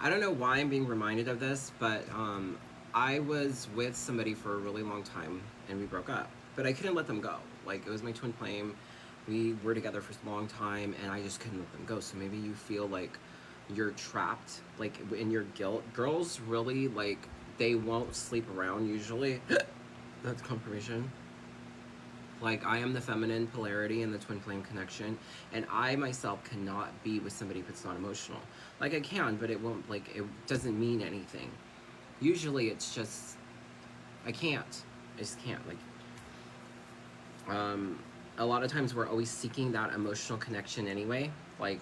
I don't know why I'm being reminded of this, but I was with somebody for a really long time and we broke up. But I couldn't let them go. Like, it was my twin flame. We were together for a long time and I just couldn't let them go. So maybe you feel like you're trapped, like in your guilt. Girls really, like, they won't sleep around usually. That's confirmation. Like, I am the feminine polarity and the twin flame connection, and I myself cannot be with somebody if it's not emotional. Like, I can, but it won't, like, it doesn't mean anything. Usually it's just, I can't. I just can't. Like, a lot of times we're always seeking that emotional connection anyway. Like,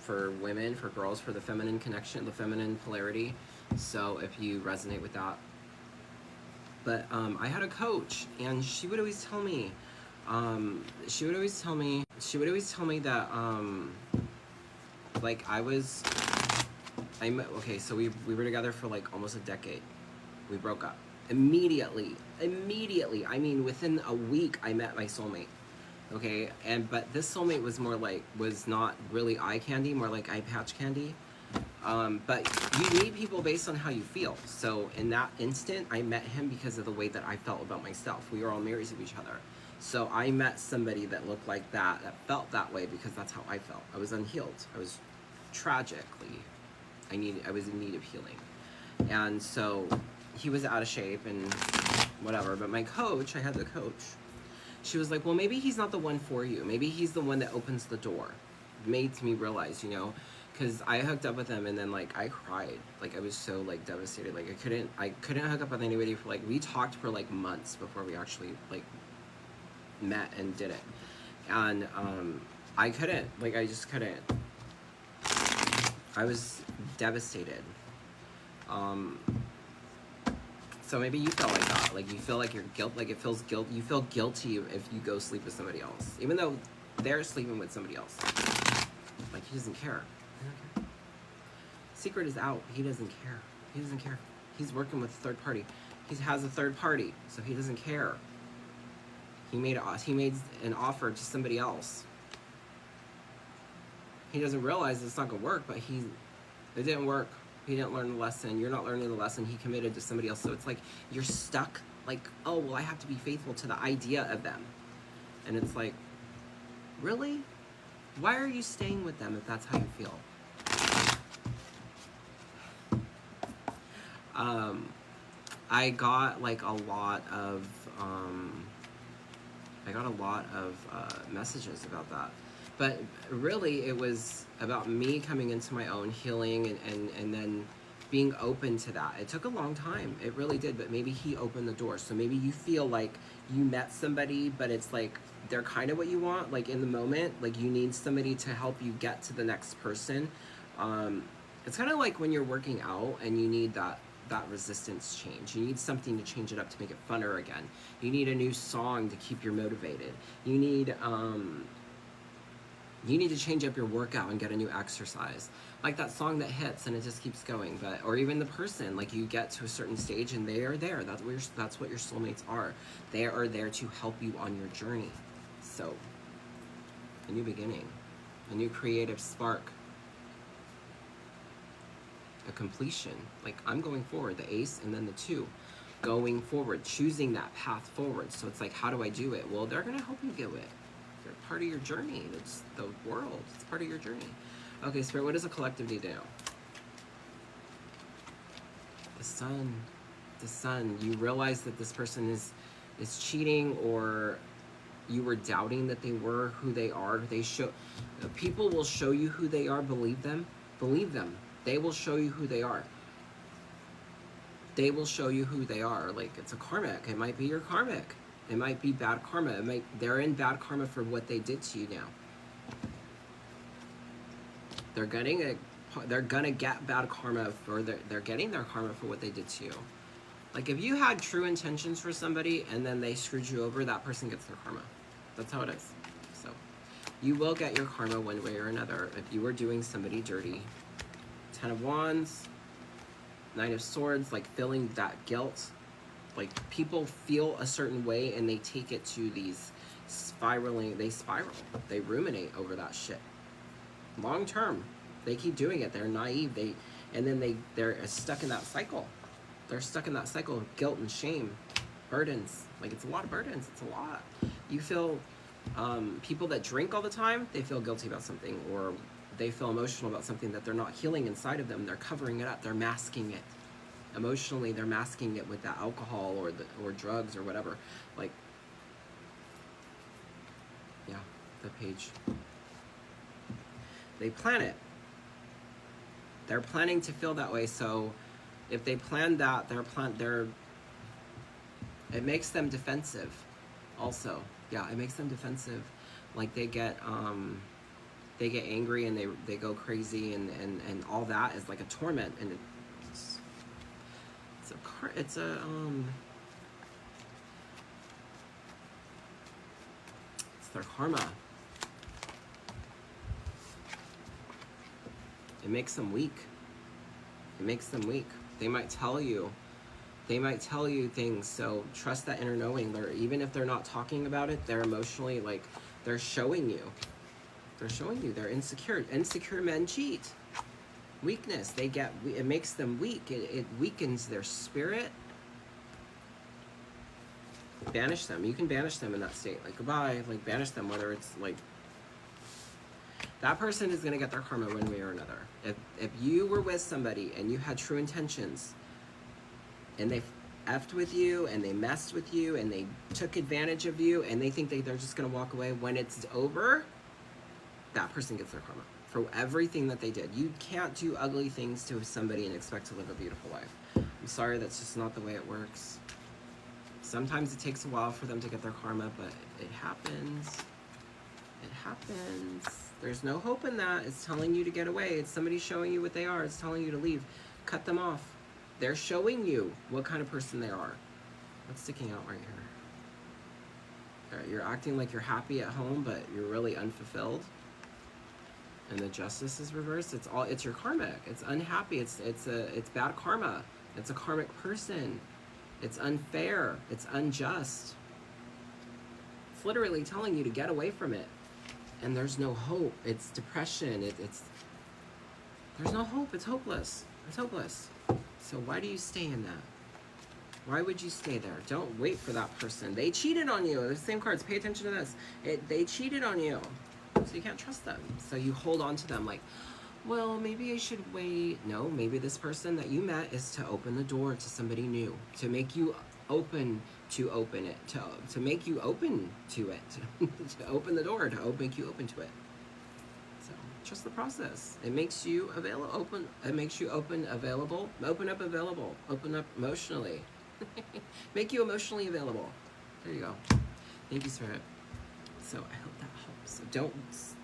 for women, for girls, for the feminine connection, the feminine polarity. So if you resonate with that, but I had a coach, and she would always tell me, she would always tell me that, like, okay, so we were together for like almost a decade. We broke up immediately. Immediately, I mean, within a week, I met my soulmate. Okay, but this soulmate was more like, was not really eye candy, more like eye patch candy. But you meet people based on how you feel. So in that instant, I met him because of the way that I felt about myself. We were all mirrors of each other. So I met somebody that looked like that felt that way because that's how I felt. I was unhealed. I was tragically, I was in need of healing. And so he was out of shape and whatever. But my coach, I had the coach, she was like, well, maybe he's not the one for you. Maybe he's the one that opens the door. Made me realize, because I hooked up with him and then, like, I cried. Like, I was so, like, devastated. Like, I couldn't hook up with anybody for, like, we talked for, like, months before we actually, like, met and did it. And I couldn't. Like, I just couldn't. I was devastated. So maybe you felt like that. Like, you feel like you're like, it feels guilt. You feel guilty if you go sleep with somebody else, even though they're sleeping with somebody else. Like, he doesn't care. Secret is out. He doesn't care. He doesn't care. He's working with a third party. He has a third party, so he doesn't care. He made an offer to somebody else. He doesn't realize it's not gonna work, but it didn't work. He didn't learn the lesson. You're not learning the lesson. He committed to somebody else. So it's like you're stuck. Like, oh, well, I have to be faithful to the idea of them. And it's like, really? Why are you staying with them if that's how you feel? I got like a lot of messages about that. But really, it was about me coming into my own healing and then being open to that. It took a long time. It really did. But maybe he opened the door. So maybe you feel like you met somebody, but it's like they're kind of what you want. Like, in the moment, like, you need somebody to help you get to the next person. It's kind of like when you're working out and you need that resistance change. You need something to change it up to make it funner again. You need a new song to keep you motivated. You need to change up your workout and get a new exercise. Like that song that hits and it just keeps going. But or even the person, like, you get to a certain stage and they are there. That's what your soulmates are. They are there to help you on your journey. So, a new beginning, a new creative spark, a completion. Like, I'm going forward, the ace and then the two, going forward, choosing that path forward. So it's like, how do I do it? Well, they're gonna help you do it. They're part of your journey. It's the world. It's part of your journey. Okay, Spirit, what does a collective need to know? The sun. The sun. You realize that this person is cheating, or you were doubting that they were who they are. People will show you who they are. Believe them. Believe them. They will show you who they are. They will show you who they are. Like, it's a karmic. It might be your karmic. It might be bad karma. They're in bad karma for what they did to you now. They're gonna get bad karma for they're getting their karma for what they did to you. Like, if you had true intentions for somebody and then they screwed you over, that person gets their karma. That's how it is. So, you will get your karma one way or another if you were doing somebody dirty. 10 of Wands, 9 of Swords, like, feeling that guilt. Like, people feel a certain way and they take it to these they spiral. They ruminate over that shit. Long term, they keep doing it. They're naive. and then they're stuck in that cycle. They're stuck in that cycle of guilt and shame, burdens. Like, it's a lot of burdens. It's a lot. You feel, people that drink all the time, they feel guilty about something, or they feel emotional about something that they're not healing inside of them. They're covering it up. They're masking it. Emotionally, they're masking it with that alcohol or drugs or whatever. Like, yeah, the page. They plan it. They're planning to feel that way. So if they plan that, it makes them defensive also. Yeah, it makes them defensive. Like, they get angry, and they go crazy, and all that is like a torment, and it's their karma. It makes them weak. It makes them weak. They might tell you things, so trust that inner knowing. Even if they're not talking about it, they're emotionally, like, they're showing you. They're showing you they're insecure. Insecure men cheat. Weakness. It makes them weak. It weakens their spirit. Banish them. You can banish them in that state. Like, goodbye. Like, banish them, whether it's like, that person is going to get their karma one way or another. If you were with somebody and you had true intentions, and they effed with you, and they messed with you, and they took advantage of you, and they think they're just going to walk away, when it's over, that person gets their karma for everything that they did. You can't do ugly things to somebody and expect to live a beautiful life. I'm sorry, that's just not the way it works. Sometimes it takes a while for them to get their karma, but it happens. It happens. There's no hope in that. It's telling you to get away. It's somebody showing you what they are. It's telling you to leave. Cut them off. They're showing you what kind of person they are. What's sticking out right here? You're acting like you're happy at home, but you're really unfulfilled. And the justice is reversed. It's your karmic. It's unhappy. It's bad karma. It's a karmic person. It's unfair. It's unjust. It's literally telling you to get away from it. And there's no hope. It's depression. There's no hope. It's hopeless. It's hopeless. So why do you stay in that? Why would you stay there? Don't wait for that person. They cheated on you. The same cards. Pay attention to this. They cheated on you. So you can't trust them. So you hold on to them like, well, maybe I should wait. No, maybe this person that you met is to open the door to somebody new, to make you open to open it, to make you open to it, to open the door, make you open to it. So trust the process. It makes you available, it makes you open up emotionally. Make you emotionally available. There you go. Thank you, Spirit. So I hope that helps. So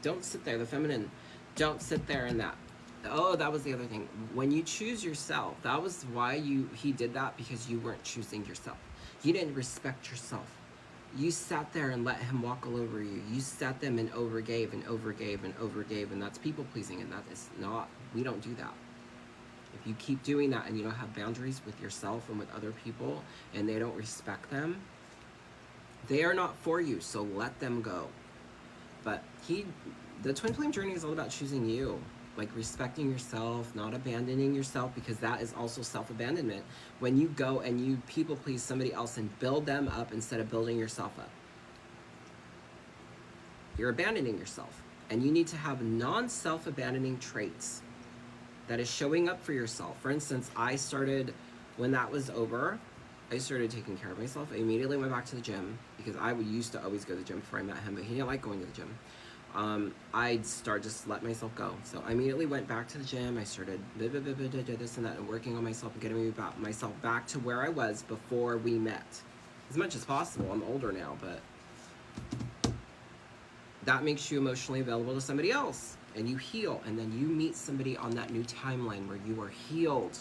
don't sit there, the feminine, don't sit there in that. Oh, that was the other thing. When you choose yourself, that was why he did that, because you weren't choosing yourself. You didn't respect yourself. You sat there and let him walk all over you. You sat them and overgave and overgave and overgave, and that's people pleasing, and that is not, we don't do that. If you keep doing that and you don't have boundaries with yourself and with other people, and they don't respect them, they are not for you, so let them go. But the twin flame journey is all about choosing you, like respecting yourself, not abandoning yourself, because that is also self-abandonment. When you go and you people please somebody else and build them up instead of building yourself up, you're abandoning yourself. And you need to have non-self-abandoning traits that is showing up for yourself. For instance, when that was over, I started taking care of myself. I immediately went back to the gym, because I used to always go to the gym before I met him, but he didn't like going to the gym. I'd start just let myself go. So I immediately went back to the gym. I started this and that, and working on myself and getting myself back to where I was before we met, as much as possible. I'm older now, but that makes you emotionally available to somebody else, and you heal, and then you meet somebody on that new timeline where you are healed.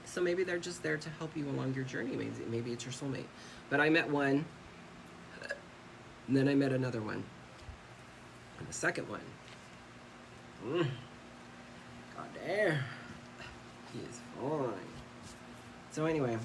So maybe they're just there to help you along your journey. Maybe it's your soulmate. But I met one, and then I met another one. And the second one, god damn, he is fine. So anyway,